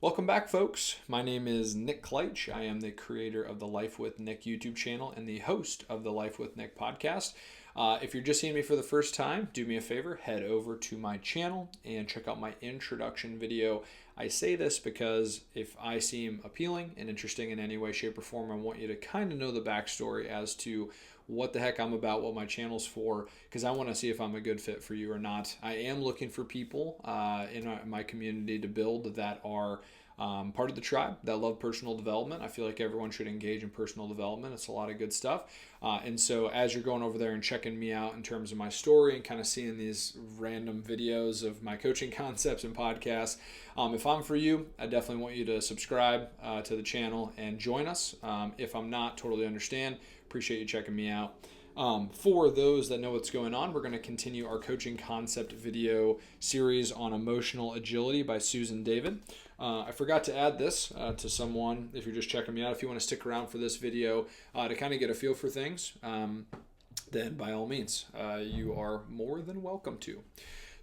Welcome back, folks. My name is Nick Kleitch. I am the creator of the Life with Nick YouTube channel and the host of the Life with Nick podcast. If you're just seeing me for the first time, do me a favor, head over to my channel and check out my introduction video. I say this because if I seem appealing and interesting in any way, shape, or form, I want you to kind of know the backstory as to what the heck I'm about, what my channel's for, because I want to see if I'm a good fit for you or not. I am looking for people in my community to build that are part of the tribe that love personal development. I feel like everyone should engage in personal development. It's a lot of good stuff. And so as you're going over there and checking me out in terms of my story and kind of seeing these random videos of my coaching concepts and podcasts, if I'm for you, I definitely want you to subscribe to the channel and join us. If I'm not, totally understand. Appreciate you checking me out. For those that know what's going on, we're going to continue our coaching concept video series on emotional agility by Susan David. I forgot to add this to someone. If you're just checking me out, if you want to stick around for this video to kind of get a feel for things, then by all means, you are more than welcome to.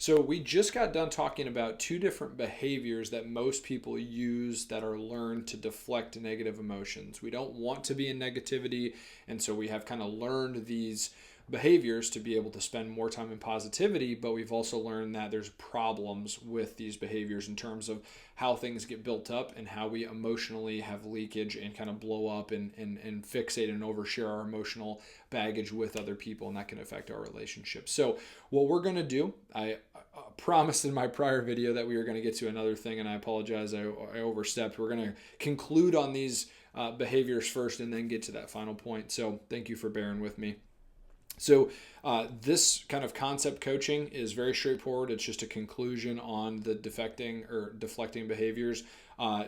So we just got done talking about two different behaviors that most people use that are learned to deflect negative emotions. We don't want to be in negativity, and so we have kind of learned these behaviors to be able to spend more time in positivity, but we've also learned that there's problems with these behaviors in terms of how things get built up and how we emotionally have leakage and kind of blow up and fixate and overshare our emotional baggage with other people, and that can affect our relationships. So what we're going to do, I promised in my prior video that we were going to get to another thing, and I apologize, I overstepped. We're going to conclude on these behaviors first and then get to that final point. So thank you for bearing with me. So this kind of concept coaching is very straightforward. It's just a conclusion on the deflecting behaviors.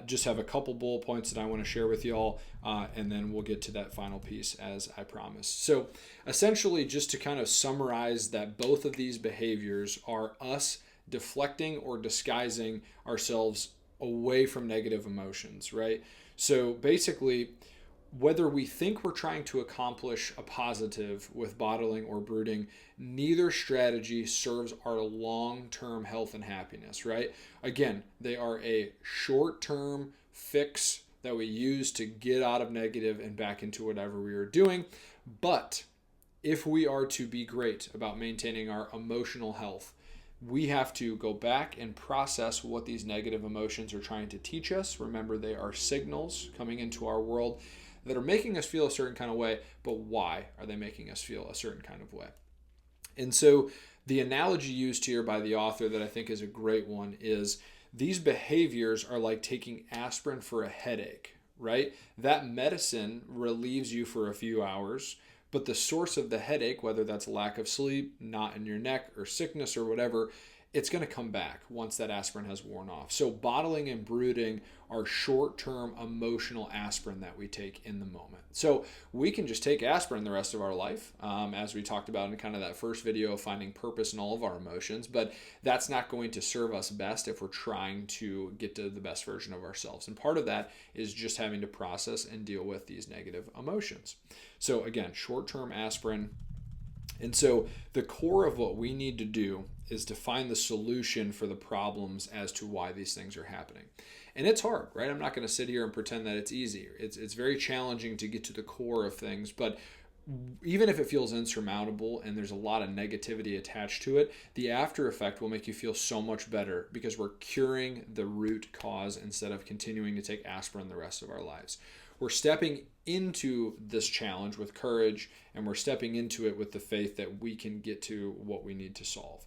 Just have a couple bullet points that I want to share with y'all, and then we'll get to that final piece as I promised. So essentially, just to kind of summarize that both of these behaviors are us deflecting or disguising ourselves away from negative emotions, right? So basically, whether we think we're trying to accomplish a positive with bottling or brooding, neither strategy serves our long-term health and happiness, right? Again, they are a short-term fix that we use to get out of negative and back into whatever we are doing. But if we are to be great about maintaining our emotional health, we have to go back and process what these negative emotions are trying to teach us. Remember, they are signals coming into our world that are making us feel a certain kind of way, but why are they making us feel a certain kind of way? And so the analogy used here by the author that I think is a great one is these behaviors are like taking aspirin for a headache, right? That medicine relieves you for a few hours, but the source of the headache, whether that's lack of sleep, knot in your neck, or sickness or whatever, it's going to come back once that aspirin has worn off. So bottling and brooding are short-term emotional aspirin that we take in the moment. So we can just take aspirin the rest of our life, as we talked about in kind of that first video of finding purpose in all of our emotions, but that's not going to serve us best if we're trying to get to the best version of ourselves. And part of that is just having to process and deal with these negative emotions. So again, short-term aspirin. And so the core of what we need to do is to find the solution for the problems as to why these things are happening. And it's hard, right? I'm not going to sit here and pretend that it's easy. It's very challenging to get to the core of things, but even if it feels insurmountable and there's a lot of negativity attached to it, the after effect will make you feel so much better because we're curing the root cause instead of continuing to take aspirin the rest of our lives. We're stepping into this challenge with courage, and we're stepping into it with the faith that we can get to what we need to solve.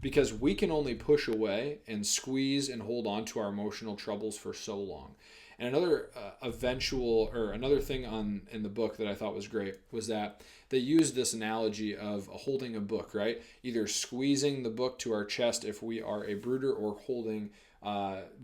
Because we can only push away and squeeze and hold on to our emotional troubles for so long. And another another thing in the book that I thought was great was that they used this analogy of holding a book, right? Either squeezing the book to our chest if we are a brooder, or holding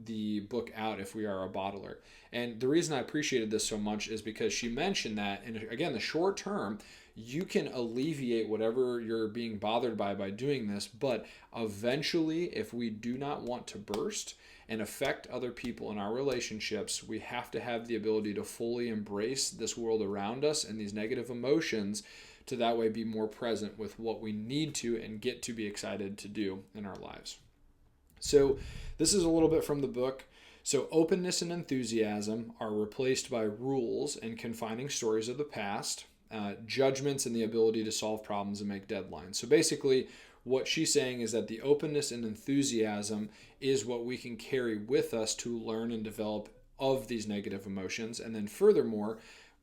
the book out if we are a bottler. And the reason I appreciated this so much is because she mentioned that, and again, the short term, you can alleviate whatever you're being bothered by doing this, but eventually, if we do not want to burst and affect other people in our relationships, we have to have the ability to fully embrace this world around us and these negative emotions to that way be more present with what we need to and get to be excited to do in our lives. So this is a little bit from the book. So openness and enthusiasm are replaced by rules and confining stories of the past, judgments and the ability to solve problems and make deadlines. So basically, what she's saying is that the openness and enthusiasm is what we can carry with us to learn and develop of these negative emotions. And then furthermore,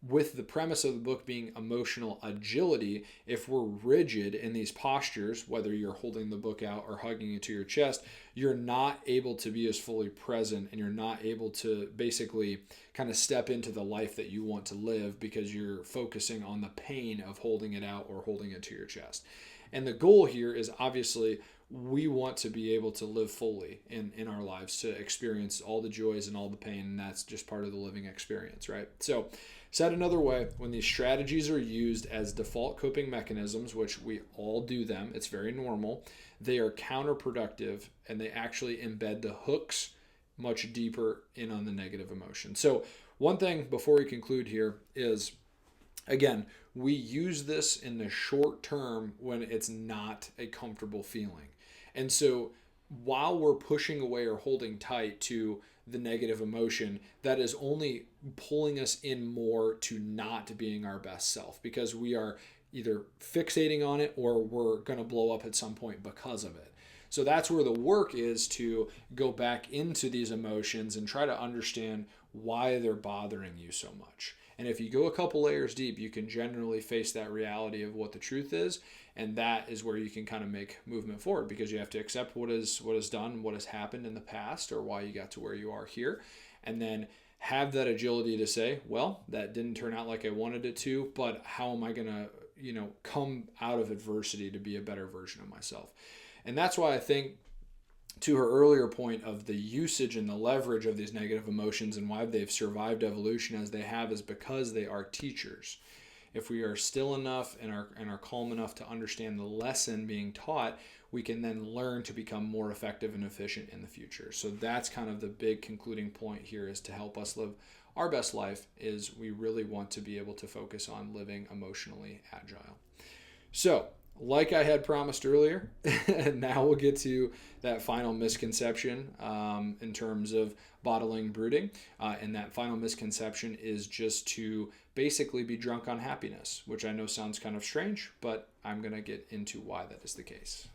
with the premise of the book being emotional agility, if we're rigid in these postures, whether you're holding the book out or hugging it to your chest, you're not able to be as fully present, and you're not able to basically kind of step into the life that you want to live because you're focusing on the pain of holding it out or holding it to your chest. And the goal here is obviously we want to be able to live fully in our lives, to experience all the joys and all the pain, and that's just part of the living experience, right? So said another way, when these strategies are used as default coping mechanisms, which we all do them, it's very normal, they are counterproductive, and they actually embed the hooks much deeper in on the negative emotion. So one thing before we conclude here is, again, we use this in the short term when it's not a comfortable feeling. And so while we're pushing away or holding tight to the negative emotion, that is only pulling us in more to not being our best self, because we are either fixating on it or we're going to blow up at some point because of it. So that's where the work is, to go back into these emotions and try to understand why they're bothering you so much. And if you go a couple layers deep, you can generally face that reality of what the truth is. And that is where you can kind of make movement forward, because you have to accept what is done, what has happened in the past, or why you got to where you are here. And then have that agility to say, well, that didn't turn out like I wanted it to, but how am I going to, come out of adversity to be a better version of myself? And that's why I think, to her earlier point of the usage and the leverage of these negative emotions and why they've survived evolution as they have, is because they are teachers. If we are still enough and are calm enough to understand the lesson being taught, we can then learn to become more effective and efficient in the future. So that's kind of the big concluding point here, is to help us live our best life, is we really want to be able to focus on living emotionally agile. So, like I had promised earlier, now we'll get to that final misconception in terms of bottling brooding. And that final misconception is just to basically be drunk on happiness, which I know sounds kind of strange, but I'm going to get into why that is the case.